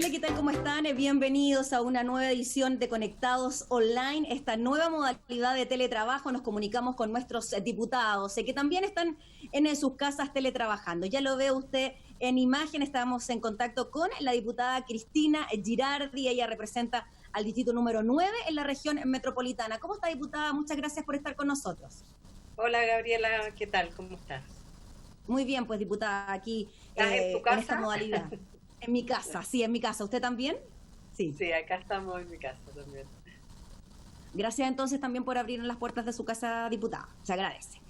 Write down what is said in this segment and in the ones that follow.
Hola, ¿qué tal? ¿Cómo están? Bienvenidos a una nueva edición de Conectados Online. Esta nueva modalidad de teletrabajo, nos comunicamos con nuestros diputados, que también están en sus casas teletrabajando. Ya lo ve usted en imagen, estamos en contacto con la diputada Cristina Girardi. Ella representa al distrito número 9 en la región metropolitana. ¿Cómo está, diputada? Muchas gracias por estar con nosotros. Hola Gabriela, ¿qué tal? ¿Cómo estás? Muy bien, pues diputada, aquí ¿Estás en tu con casa? esta modalidad. En mi casa, sí, en mi casa. ¿Usted también? Sí. Sí, acá estamos en mi casa también. Gracias entonces también por abrirnos las puertas de su casa, diputada. Se agradece.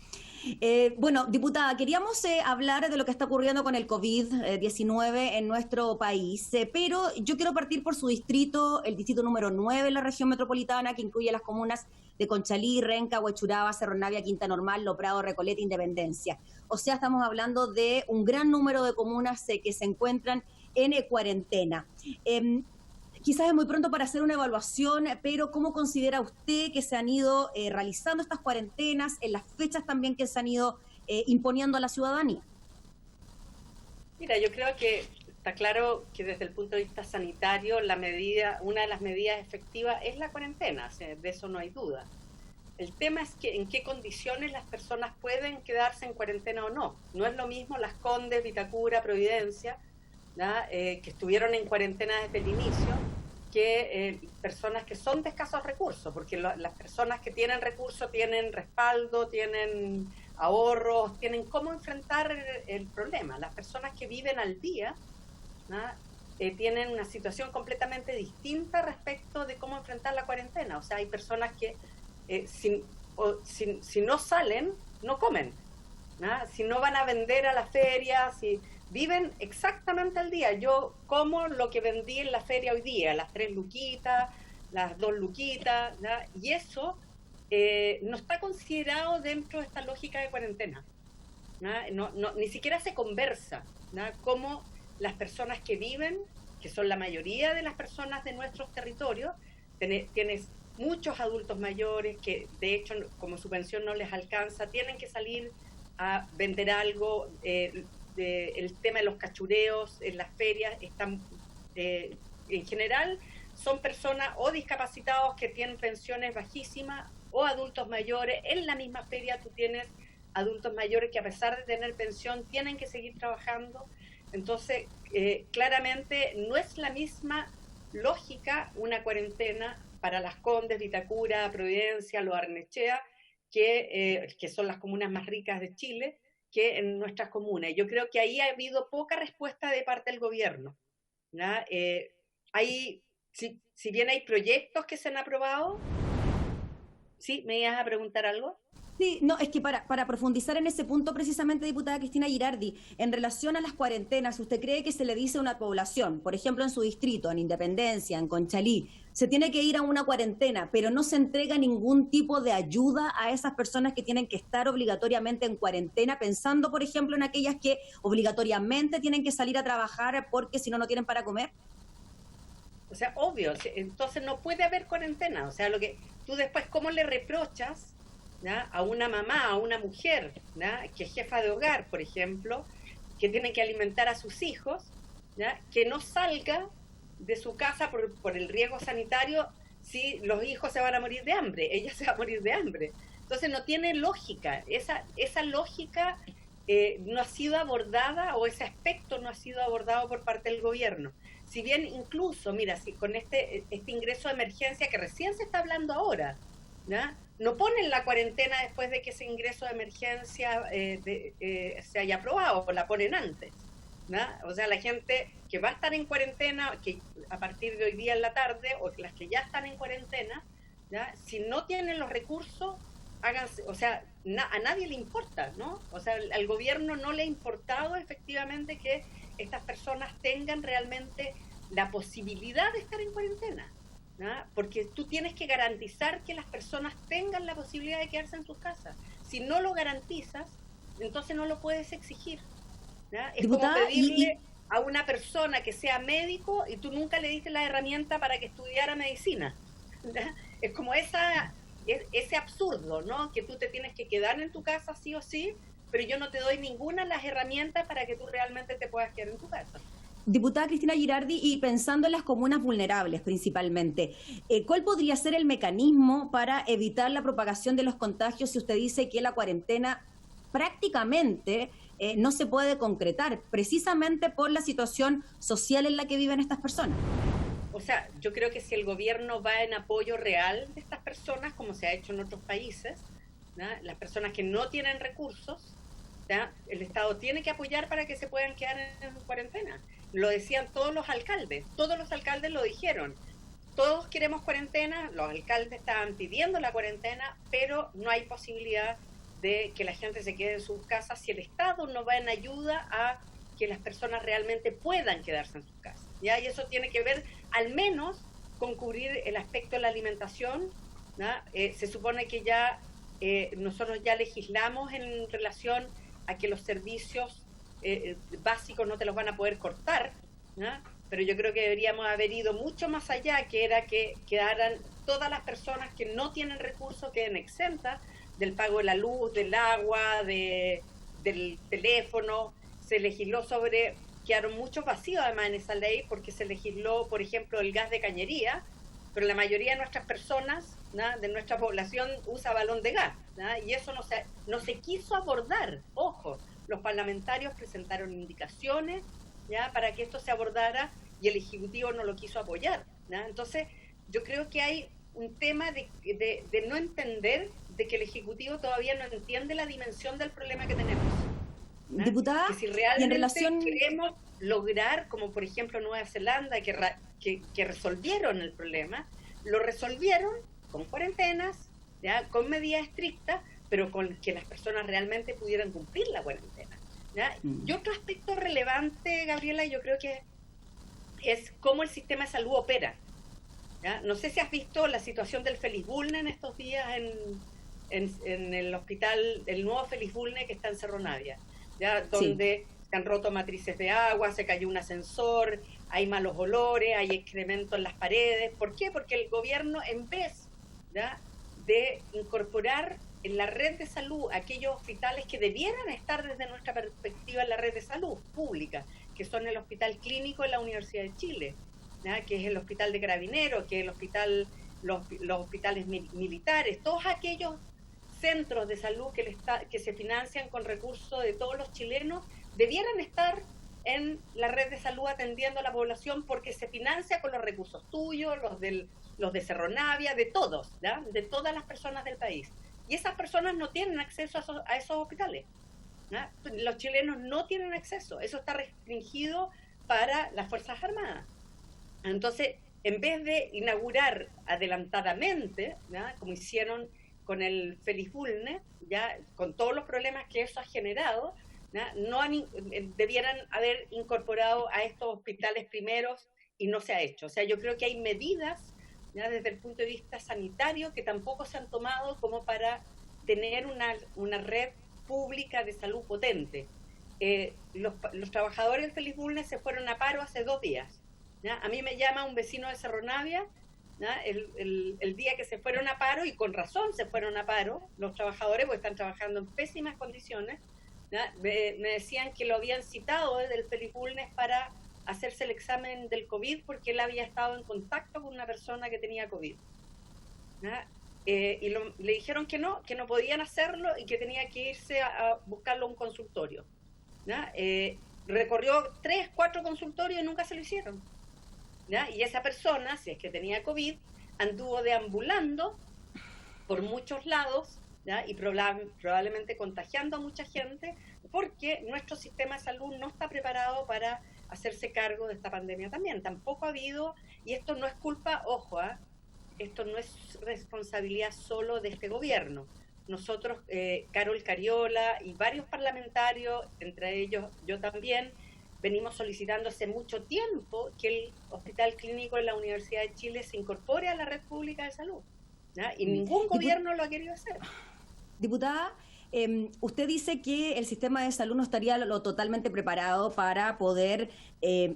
Bueno, diputada, queríamos hablar de lo que está ocurriendo con el COVID-19 en nuestro país, pero yo quiero partir por su distrito, el distrito número 9 en la región metropolitana, que incluye las comunas de Conchalí, Renca, Huechuraba, Cerro Navia, Quinta Normal, Lo Prado, Recoleta, Independencia. O sea, estamos hablando de un gran número de comunas que se encuentran en cuarentena. Quizás es muy pronto para hacer una evaluación, pero ¿cómo considera usted que se han ido realizando estas cuarentenas, en las fechas también que se han ido imponiendo a la ciudadanía? Mira, yo creo que está claro que desde el punto de vista sanitario, una de las medidas efectivas es la cuarentena, o sea, de eso no hay duda. El tema es que en qué condiciones las personas pueden quedarse en cuarentena o no. No es lo mismo Las Condes, Vitacura, Providencia, que estuvieron en cuarentena desde el inicio, que personas que son de escasos recursos, porque las personas que tienen recursos tienen respaldo, tienen ahorros, tienen cómo enfrentar el problema. Las personas que viven al día tienen una situación completamente distinta respecto de cómo enfrentar la cuarentena. O sea, hay personas que si no salen, no comen, si no van a vender a la feria, si viven exactamente al día. Yo como lo que vendí en la feria hoy día, las 3 luquitas, las 2 luquitas, y eso no está considerado dentro de esta lógica de cuarentena. Ni siquiera se conversa cómo las personas que viven, que son la mayoría de las personas de nuestros territorios, tienes muchos adultos mayores que de hecho como su pensión no les alcanza, tienen que salir a vender algo. El tema de los cachureos en las ferias están en general son personas o discapacitados que tienen pensiones bajísimas o adultos mayores. En la misma feria tú tienes adultos mayores que a pesar de tener pensión tienen que seguir trabajando. Entonces claramente no es la misma lógica una cuarentena para Las Condes, Vitacura, Providencia, Lo Barnechea, que son las comunas más ricas de Chile, que en nuestras comunas. Yo creo que ahí ha habido poca respuesta de parte del gobierno. Si bien hay proyectos que se han aprobado, ¿sí? ¿Me ibas a preguntar algo? Sí, no, es que para profundizar en ese punto precisamente, diputada Cristina Girardi, en relación a las cuarentenas, ¿usted cree que se le dice a una población, por ejemplo en su distrito, en Independencia, en Conchalí, se tiene que ir a una cuarentena, pero no se entrega ningún tipo de ayuda a esas personas que tienen que estar obligatoriamente en cuarentena, pensando, por ejemplo, en aquellas que obligatoriamente tienen que salir a trabajar porque si no, no tienen para comer? O sea, obvio, entonces no puede haber cuarentena. O sea, lo que tú después, ¿cómo le reprochas a una mamá, a una mujer, que es jefa de hogar, por ejemplo, que tiene que alimentar a sus hijos, que no salga de su casa por el riesgo sanitario si los hijos se van a morir de hambre, ella se va a morir de hambre? Entonces no tiene lógica, esa lógica no ha sido abordada, o ese aspecto no ha sido abordado por parte del gobierno. Si bien incluso, mira, si con este ingreso de emergencia que recién se está hablando ahora, no ponen la cuarentena después de que ese ingreso de emergencia se haya aprobado, la ponen antes. O sea, la gente que va a estar en cuarentena, que a partir de hoy día en la tarde, o las que ya están en cuarentena, si no tienen los recursos, háganse, o sea, a nadie le importa, ¿no? O sea, al gobierno no le ha importado efectivamente que estas personas tengan realmente la posibilidad de estar en cuarentena, porque tú tienes que garantizar que las personas tengan la posibilidad de quedarse en sus casas. Si no lo garantizas, entonces no lo puedes exigir. Es Diputada, como pedirle a una persona que sea médico y tú nunca le diste la herramienta para que estudiara medicina. Es como ese absurdo, ¿no? Que tú te tienes que quedar en tu casa sí o sí, pero yo no te doy ninguna de las herramientas para que tú realmente te puedas quedar en tu casa. Diputada Cristina Girardi, y pensando en las comunas vulnerables principalmente, ¿cuál podría ser el mecanismo para evitar la propagación de los contagios si usted dice que la cuarentena prácticamente no se puede concretar, precisamente por la situación social en la que viven estas personas? O sea, yo creo que si el gobierno va en apoyo real de estas personas, como se ha hecho en otros países, ¿no? Las personas que no tienen recursos, ¿no? El Estado tiene que apoyar para que se puedan quedar en cuarentena. Lo decían todos los alcaldes lo dijeron. Todos queremos cuarentena, los alcaldes estaban pidiendo la cuarentena, pero no hay posibilidad de que la gente se quede en sus casas si el Estado no va en ayuda a que las personas realmente puedan quedarse en sus casas. ¿Ya? Y eso tiene que ver al menos con cubrir el aspecto de la alimentación, ¿no? Se supone que ya nosotros ya legislamos en relación a que los servicios básicos no te los van a poder cortar, ¿no? Pero yo creo que deberíamos haber ido mucho más allá, que era que quedaran todas las personas que no tienen recursos, queden exentas del pago de la luz, del agua, del teléfono. Se legisló sobre, quedaron muchos vacíos además en esa ley, porque se legisló, por ejemplo, el gas de cañería, pero la mayoría de nuestras personas, ¿no?, de nuestra población usa balón de gas, ¿no? Y eso no se quiso abordar. Ojo, los parlamentarios presentaron indicaciones, ¿ya?, para que esto se abordara, y el Ejecutivo no lo quiso apoyar, ¿no? Entonces, yo creo que hay un tema de no entender, de que el Ejecutivo todavía no entiende la dimensión del problema que tenemos, ¿no? Diputada, que si realmente y en relación... queremos lograr, como por ejemplo Nueva Zelanda, que resolvieron el problema, lo resolvieron con cuarentenas, ¿ya?, con medidas estrictas, pero con que las personas realmente pudieran cumplir la cuarentena, ¿ya? Y otro aspecto relevante, Gabriela, yo creo que es cómo el sistema de salud opera, ¿ya? No sé si has visto la situación del Félix Bulne en estos días en el hospital, el nuevo Félix Bulne que está en Cerro Navia, ¿ya?, donde se han roto matrices de agua, se cayó un ascensor, hay malos olores, hay excremento en las paredes. ¿Por qué? Porque el gobierno, en vez, ¿ya?, de incorporar en la red de salud aquellos hospitales que debieran estar desde nuestra perspectiva en la red de salud pública, que son el Hospital Clínico de la Universidad de Chile, ¿ya?, que es el Hospital de Carabineros, que es el hospital, los hospitales militares, todos aquellos centros de salud que se financian con recursos de todos los chilenos, debieran estar en la red de salud atendiendo a la población, porque se financia con los recursos tuyos, los de Cerro Navia, de todos, ¿ya?, de todas las personas del país. Y esas personas no tienen acceso a esos hospitales, ¿ya? Los chilenos no tienen acceso, eso está restringido para las Fuerzas Armadas. Entonces, en vez de inaugurar adelantadamente, ¿ya?, como hicieron con el Félix Bulne, ya, con todos los problemas que eso ha generado, ¿ya?, debieran haber incorporado a estos hospitales primeros, y no se ha hecho. O sea, yo creo que hay medidas, ¿ya?, desde el punto de vista sanitario, que tampoco se han tomado como para tener una red pública de salud potente. Los trabajadores del Félix Bulne se fueron a paro hace 2 días, ¿ya? A mí me llama un vecino de Cerro Navia, ¿ya?, el día que se fueron a paro, y con razón se fueron a paro los trabajadores, porque están trabajando en pésimas condiciones, ¿ya? Me decían que lo habían citado desde el Félix Bulnes para hacerse el examen del COVID, porque él había estado en contacto con una persona que tenía COVID, ¿ya? Y le dijeron que no podían hacerlo, y que tenía que irse a buscarlo a un consultorio, ¿ya? Recorrió 3, 4 consultorios y nunca se lo hicieron, ¿ya? Y esa persona, si es que tenía COVID, anduvo deambulando por muchos lados, ¿ya?, y probablemente contagiando a mucha gente, porque nuestro sistema de salud no está preparado para hacerse cargo de esta pandemia también. Tampoco ha habido, y esto no es culpa, ojo, esto no es responsabilidad solo de este gobierno. Nosotros, Carol Cariola y varios parlamentarios, entre ellos yo también, venimos solicitando hace mucho tiempo que el Hospital Clínico de la Universidad de Chile se incorpore a la red pública de salud, ¿ya? Y ningún gobierno lo ha querido hacer. Diputada, usted dice que el sistema de salud no estaría lo totalmente preparado para poder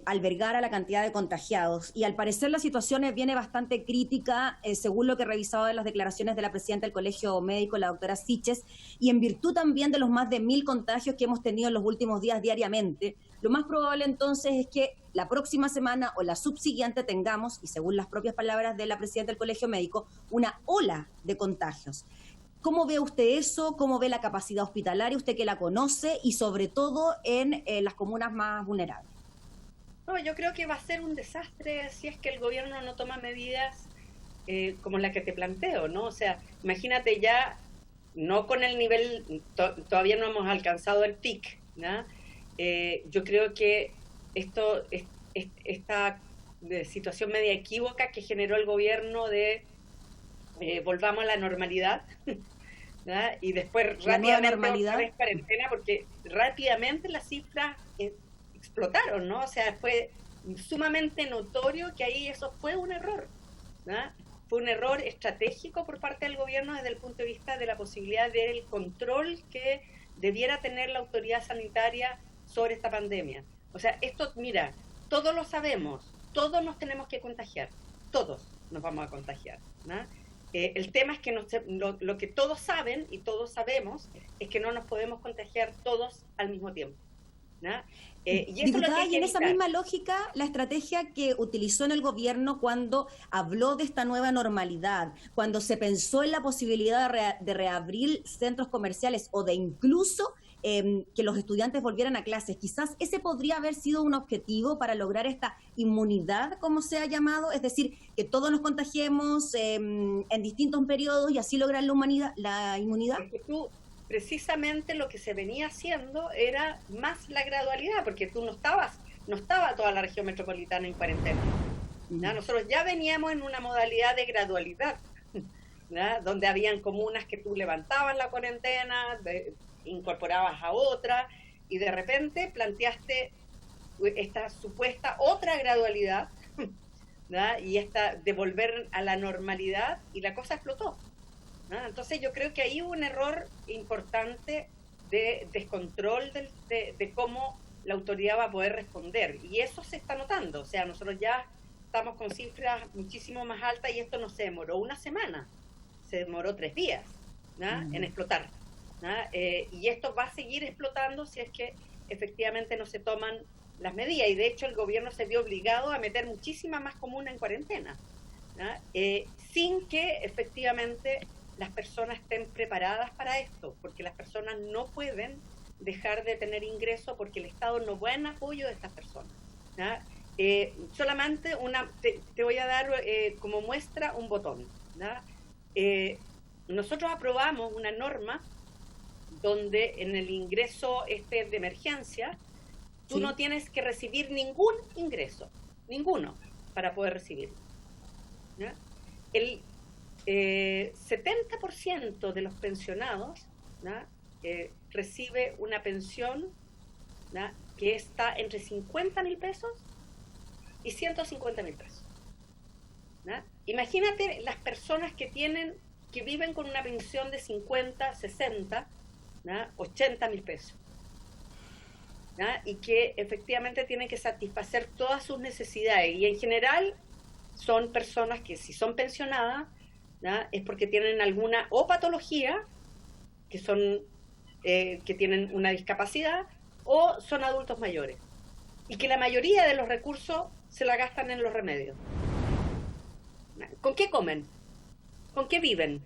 albergar a la cantidad de contagiados, y al parecer la situación viene bastante crítica, según lo que he revisado de las declaraciones de la presidenta del Colegio Médico, la doctora Siches, y en virtud también de los más de 1000 contagios que hemos tenido en los últimos días diariamente, lo más probable entonces es que la próxima semana o la subsiguiente tengamos, y según las propias palabras de la presidenta del Colegio Médico, una ola de contagios. ¿Cómo ve usted eso? ¿Cómo ve la capacidad hospitalaria? Usted que la conoce y sobre todo en las comunas más vulnerables. No, yo creo que va a ser un desastre si es que el gobierno no toma medidas como la que te planteo, ¿no? O sea, imagínate ya, no con el nivel, todavía no hemos alcanzado el pic, ¿no? Yo creo que esta situación media equívoca que generó el gobierno de volvamos a la normalidad, ¿verdad? Y después rápidamente otra vez cuarentena, porque rápidamente las cifras explotaron, ¿no? O sea, fue sumamente notorio que ahí eso fue un error, ¿verdad? Fue un error estratégico por parte del gobierno desde el punto de vista de la posibilidad del control que debiera tener la autoridad sanitaria sobre esta pandemia. O sea, esto, mira, todos lo sabemos, todos nos tenemos que contagiar, todos nos vamos a contagiar, ¿no? El tema es que lo que todos saben y todos sabemos es que no nos podemos contagiar todos al mismo tiempo, ¿no? Y diputada, y en esa misma lógica, la estrategia que utilizó en el gobierno cuando habló de esta nueva normalidad, cuando se pensó en la posibilidad de reabrir centros comerciales o de incluso que los estudiantes volvieran a clases, quizás ese podría haber sido un objetivo para lograr esta inmunidad, como se ha llamado, es decir, que todos nos contagiemos en distintos periodos y así lograr la inmunidad. Porque tú, precisamente lo que se venía haciendo era más la gradualidad, porque tú no estaba toda la región metropolitana en cuarentena. ¿No? Nosotros ya veníamos en una modalidad de gradualidad, ¿no? Donde habían comunas que tú levantabas la cuarentena, incorporabas a otra, y de repente planteaste esta supuesta otra gradualidad, ¿no? Y esta de volver a la normalidad, y la cosa explotó. ¿No? Entonces yo creo que ahí hubo un error importante de descontrol de cómo la autoridad va a poder responder, y eso se está notando. O sea, nosotros ya estamos con cifras muchísimo más altas y esto no se demoró una semana, se demoró 3 días, ¿no? En explotar, ¿no? Y esto va a seguir explotando si es que efectivamente no se toman las medidas, y de hecho el gobierno se vio obligado a meter muchísimas más comunas en cuarentena, ¿no? Sin que efectivamente las personas estén preparadas para esto, porque las personas no pueden dejar de tener ingreso porque el Estado no va en apoyo de estas personas, ¿no? Solamente te voy a dar como muestra un botón, ¿no? Nosotros aprobamos una norma donde en el ingreso de emergencia tú no tienes que recibir ningún ingreso, ninguno, para poder recibirlo, ¿no? El 70% de los pensionados, ¿no? Recibe una pensión, ¿no? Que está entre 50.000 pesos y 150.000 pesos, ¿no? Imagínate las personas que viven con una pensión de 50, 60, ¿no? 80.000 pesos, ¿no? Y que efectivamente tienen que satisfacer todas sus necesidades, y en general son personas que, si son pensionadas, ¿no? Es porque tienen alguna o patología, que tienen una discapacidad, o son adultos mayores, y que la mayoría de los recursos se la gastan en los remedios. ¿Con qué comen? ¿Con qué viven?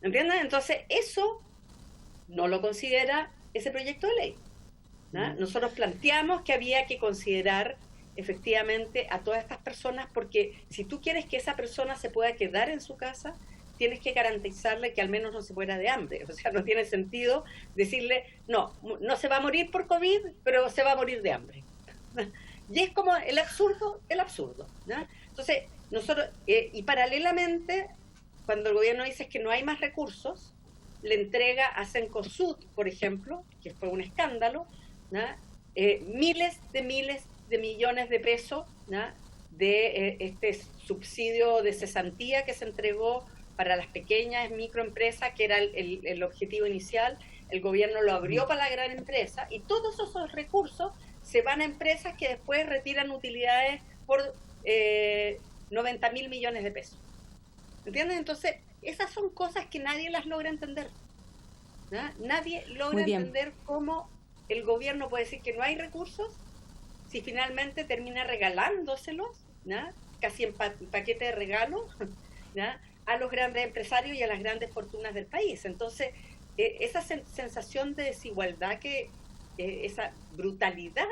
¿Entiendes? Entonces eso no lo considera ese proyecto de ley, ¿no? Nosotros planteamos que había que considerar efectivamente a todas estas personas, porque si tú quieres que esa persona se pueda quedar en su casa, tienes que garantizarle que al menos no se muera de hambre. O sea, no tiene sentido decirle, no se va a morir por COVID, pero se va a morir de hambre. Y es como el absurdo, ¿no? Entonces, nosotros, y paralelamente, cuando el gobierno dice que no hay más recursos, le entrega a Cencosud, por ejemplo, que fue un escándalo, ¿no? miles de millones de pesos, ¿no? De este subsidio de cesantía que se entregó para las pequeñas microempresas, que era el objetivo inicial. El gobierno lo abrió para la gran empresa, y todos esos recursos se van a empresas que después retiran utilidades por 90.000 millones de pesos. ¿Entiendes? Entonces, esas son cosas que nadie las logra entender, ¿no? Nadie logra entender cómo el gobierno puede decir que no hay recursos si finalmente termina regalándoselos, ¿no? Casi en paquete de regalo, ¿no? A los grandes empresarios y a las grandes fortunas del país. Entonces, esa sensación de desigualdad, esa brutalidad,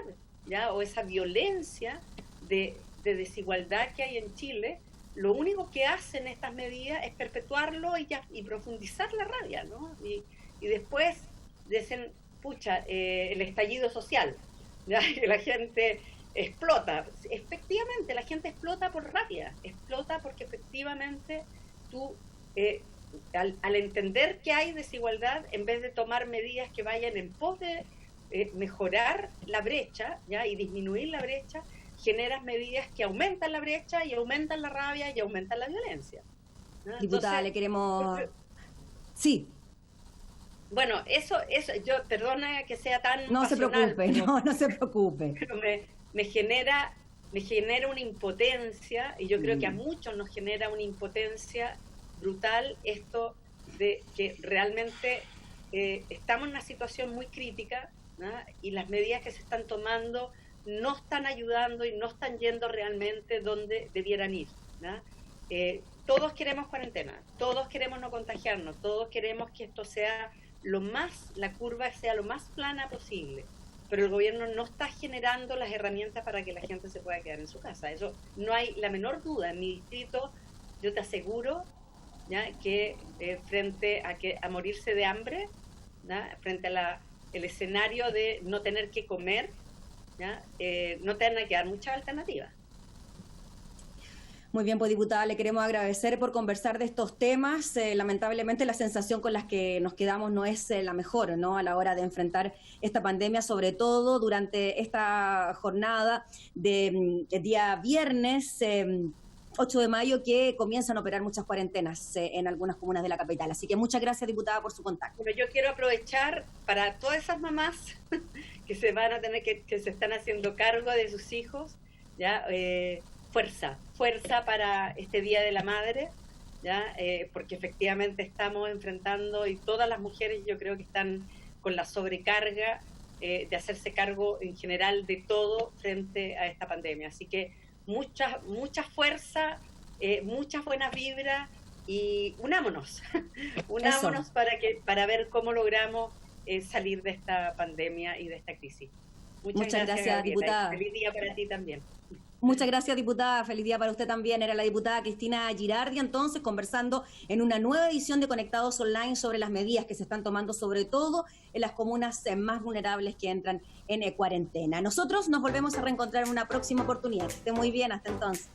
¿ya? O esa violencia de desigualdad que hay en Chile, lo único que hacen estas medidas es perpetuarlo y profundizar la rabia, ¿no? Y después dicen, pucha, el estallido social, ¿ya? Que la gente explota. Efectivamente, la gente explota por rabia, explota porque efectivamente tú, al entender que hay desigualdad, en vez de tomar medidas que vayan en pos de mejorar la brecha, ¿ya? Y disminuir la brecha, generas medidas que aumentan la brecha y aumentan la rabia y aumentan la violencia, ¿no? Diputada, le queremos... Sí. Bueno, eso, yo, perdona que sea tan no pasional, se preocupe, pero, no se preocupe. Pero me genera una impotencia, y yo creo que a muchos nos genera una impotencia brutal esto de que realmente estamos en una situación muy crítica, ¿no? Y las medidas que se están tomando no están ayudando y no están yendo realmente donde debieran ir, ¿no? Todos queremos cuarentena, todos queremos no contagiarnos, todos queremos que esto sea la curva sea lo más plana posible, pero el gobierno no está generando las herramientas para que la gente se pueda quedar en su casa. Eso no hay la menor duda. En mi distrito, yo te aseguro, ¿ya? Que frente a morirse de hambre, ¿ya? Frente a el escenario de no tener que comer, ¿ya? No te van a quedar muchas alternativas. Muy bien, pues diputada, le queremos agradecer por conversar de estos temas. Lamentablemente la sensación con la que nos quedamos no es la mejor, ¿no? A la hora de enfrentar esta pandemia, sobre todo durante esta jornada de día viernes 8 de mayo, que comienzan a operar muchas cuarentenas en algunas comunas de la capital. Así que muchas gracias, diputada, por su contacto. Bueno, yo quiero aprovechar para todas esas mamás que se van a tener que se están haciendo cargo de sus hijos, ¿ya? Fuerza para este Día de la Madre, ¿ya? Porque efectivamente estamos enfrentando, y todas las mujeres yo creo que están con la sobrecarga de hacerse cargo en general de todo frente a esta pandemia. Así que mucha fuerza, muchas buenas vibras, y unámonos para ver cómo logramos salir de esta pandemia y de esta crisis. Muchas gracias, diputada. Feliz día para ti también. Muchas gracias, diputada. Feliz día para usted también. Era la diputada Cristina Girardi, entonces, conversando en una nueva edición de Conectados Online sobre las medidas que se están tomando, sobre todo en las comunas más vulnerables que entran en cuarentena. Nosotros nos volvemos a reencontrar en una próxima oportunidad. Que esté muy bien, hasta entonces.